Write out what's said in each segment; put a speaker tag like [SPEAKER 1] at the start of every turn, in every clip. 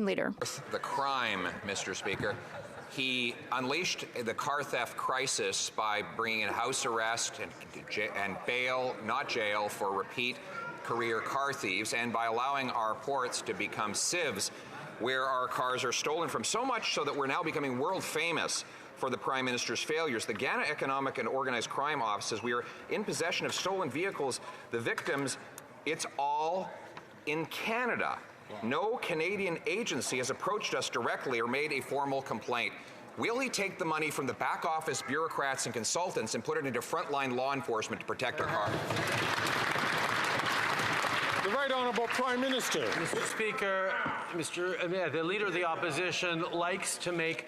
[SPEAKER 1] Leader.
[SPEAKER 2] The crime, Mr. Speaker. He unleashed the car theft crisis by bringing in house arrest and bail, not jail, for repeat career car thieves, and by allowing our ports to become sieves, where our cars are stolen from. So much so that we're now becoming world famous for the Prime Minister's failures. The Ghana Economic and Organized Crime Offices, we are in possession of stolen vehicles. The victims, it's all in Canada. No Canadian agency has approached us directly or made a formal complaint. Will he take the money from the back office bureaucrats and consultants and put it into frontline law enforcement to protect our cars?
[SPEAKER 3] The Right Honourable Prime Minister.
[SPEAKER 4] Mr. Speaker, the Leader of the Opposition likes to make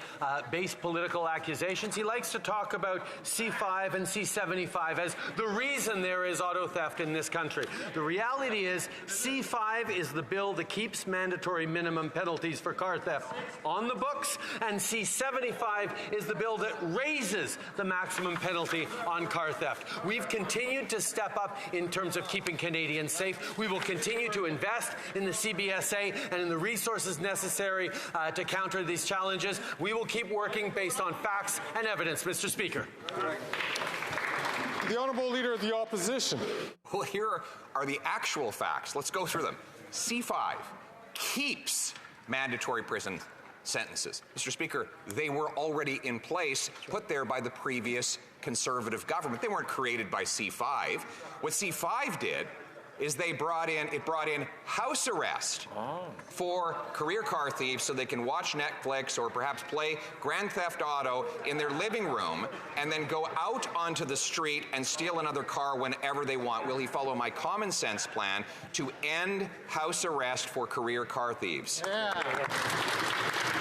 [SPEAKER 4] base political accusations. He likes to talk about C5 and C75 as the reason there is auto theft in this country. The reality is C5 is the bill that keeps mandatory minimum penalties for car theft on the books, and C75 is the bill that raises the maximum penalty on car theft. We've continued to step up in terms of keeping Canadians safe. We will continue to invest in the CBSA and in the resources necessary to counter these challenges. We will keep working based on facts and evidence, Mr. Speaker.
[SPEAKER 3] The Honourable Leader of the Opposition.
[SPEAKER 2] Well, here are the actual facts. Let's go through them. C5 keeps mandatory prison sentences. Mr. Speaker, they were already in place, put there by the previous Conservative government. They weren't created by C5. What C5 did is it brought in house arrest for career car thieves so they can watch Netflix or perhaps play Grand Theft Auto in their living room and then go out onto the street and steal another car whenever they want. Will he follow my common sense plan to end house arrest for career car thieves?
[SPEAKER 3] Yeah.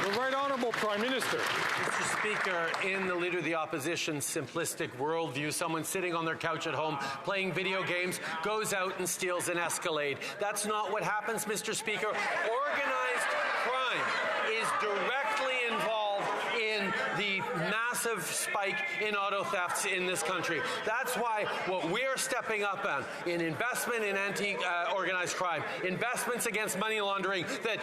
[SPEAKER 3] The Right Honourable Prime Minister.
[SPEAKER 4] Mr. Speaker, in the Leader of the Opposition's simplistic worldview, someone sitting on their couch at home playing video games goes out and steals an Escalade. That's not what happens, Mr. Speaker. Organized crime is directly involved in the massive spike in auto thefts in this country. That's why what we're stepping up on in investment in anti-organized crime, investments against money laundering that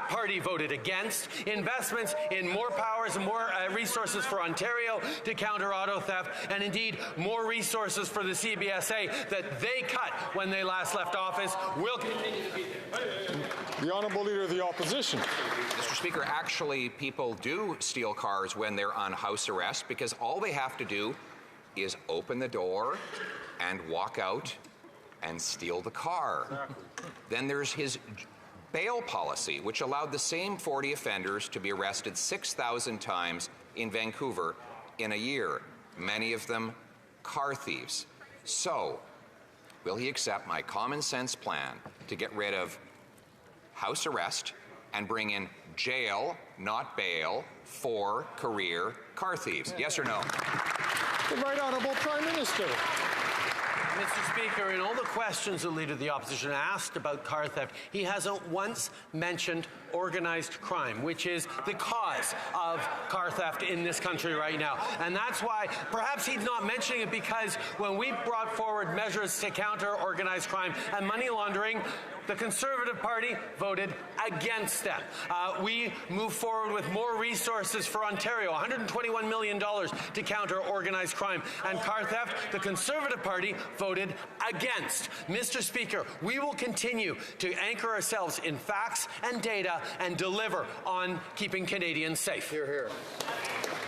[SPEAKER 4] party voted against, investments in more powers and more resources for Ontario to counter auto theft, and indeed more resources for the CBSA that they cut when they last left office will continue to be there.
[SPEAKER 3] The Honourable Leader of the Opposition.
[SPEAKER 2] Mr. Speaker, actually, people do steal cars when they're on house arrest because all they have to do is open the door and walk out and steal the car. Then there's his bail policy, which allowed the same 40 offenders to be arrested 6,000 times in Vancouver in a year, many of them car thieves. So, will he accept my common sense plan to get rid of house arrest and bring in jail, not bail, for career car thieves? Yes or no?
[SPEAKER 3] The Right Honourable Prime Minister.
[SPEAKER 4] Mr. Speaker, in all the questions the Leader of the Opposition asked about car theft, he hasn't once mentioned organized crime, which is the cause of car theft in this country right now. And that's why perhaps he's not mentioning it because when we brought forward measures to counter organized crime and money laundering, the Conservative Party voted against them. We moved forward with more resources for Ontario, $121 million to counter organized crime and car theft. The Conservative Party voted against. Mr. Speaker, we will continue to anchor ourselves in facts and data and deliver on keeping Canadians safe.
[SPEAKER 3] Hear, hear.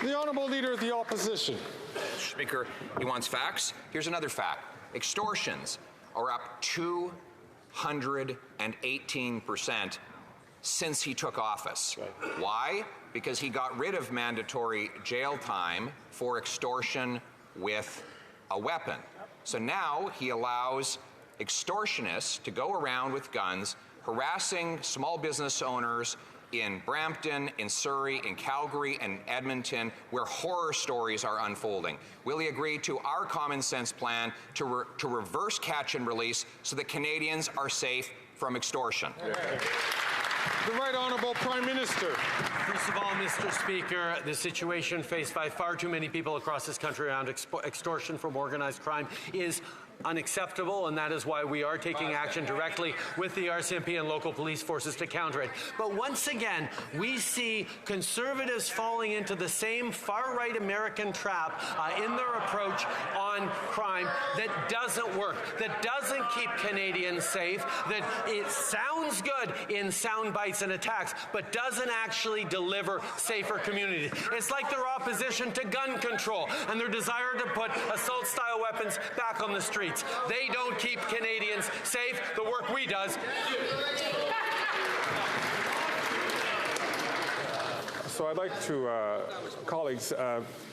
[SPEAKER 3] The Honourable Leader of the Opposition.
[SPEAKER 2] Mr. Speaker, he wants facts. Here's another fact. Extortions are up 218% since he took office. Why? Because he got rid of mandatory jail time for extortion with a weapon. So now he allows extortionists to go around with guns, harassing small business owners in Brampton, in Surrey, in Calgary, and Edmonton, where horror stories are unfolding. Will he agree to our common sense plan to reverse catch and release so that Canadians are safe from extortion?
[SPEAKER 3] The Right Honourable Prime Minister.
[SPEAKER 4] First of all, Mr. Speaker, the situation faced by far too many people across this country around extortion from organized crime is unacceptable, and that is why we are taking action directly with the RCMP and local police forces to counter it. But once again, we see Conservatives falling into the same far-right American trap in their approach on crime that doesn't work, that doesn't keep Canadians safe, that it sounds good in sound bites and attacks, but doesn't actually deliver safer communities. It's like their opposition to gun control and their desire to put assault-style weapons back on the streets. They don't keep Canadians safe. The work we does.
[SPEAKER 3] So I'd like to, colleagues,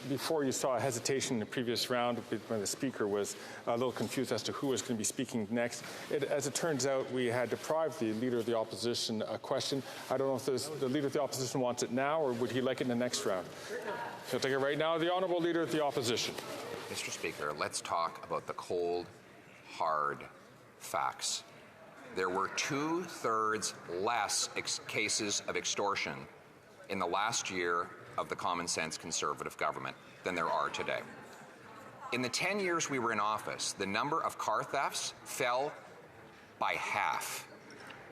[SPEAKER 3] before you saw a hesitation in the previous round when the speaker was a little confused as to who was going to be speaking next. As it turns out, we had deprived the Leader of the Opposition a question. I don't know if the Leader of the Opposition wants it now or would he like it in the next round? He'll take it right now. The Honourable Leader of the Opposition.
[SPEAKER 2] Mr. Speaker, let's talk about the cold, hard facts. There were 2/3 less cases of extortion in the last year of the common sense Conservative government than there are today. In the 10 years we were in office, the number of car thefts fell by half.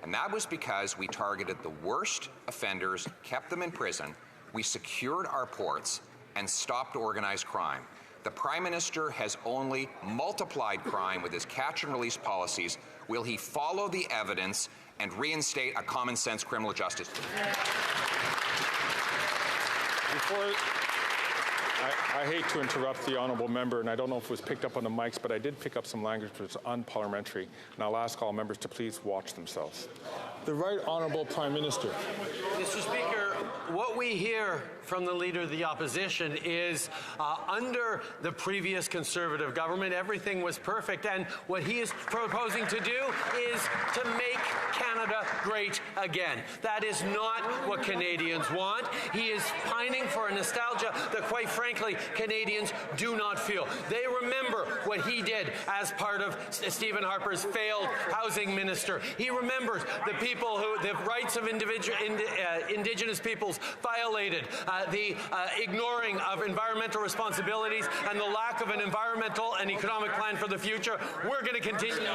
[SPEAKER 2] And that was because we targeted the worst offenders, kept them in prison, we secured our ports, and stopped organized crime. The Prime Minister has only multiplied crime with his catch and release policies. Will he follow the evidence and reinstate a common sense criminal justice?
[SPEAKER 3] I hate to interrupt the honourable member, and I don't know if it was picked up on the mics, but I did pick up some language that was unparliamentary, and I'll ask all members to please watch themselves. The Right Honourable Prime Minister.
[SPEAKER 4] Mr. Speaker, what we hear from the Leader of the Opposition is under the previous Conservative government, everything was perfect, and what he is proposing to do is to make Canada great again. That is not what Canadians want. He is pining for a nostalgia that, quite frankly, Canadians do not feel. They remember what he did as part of Stephen Harper's failed housing minister. He remembers the rights of Indigenous peoples violated, the ignoring of environmental responsibilities, and the lack of an environmental and economic plan for the future. We're going to continue.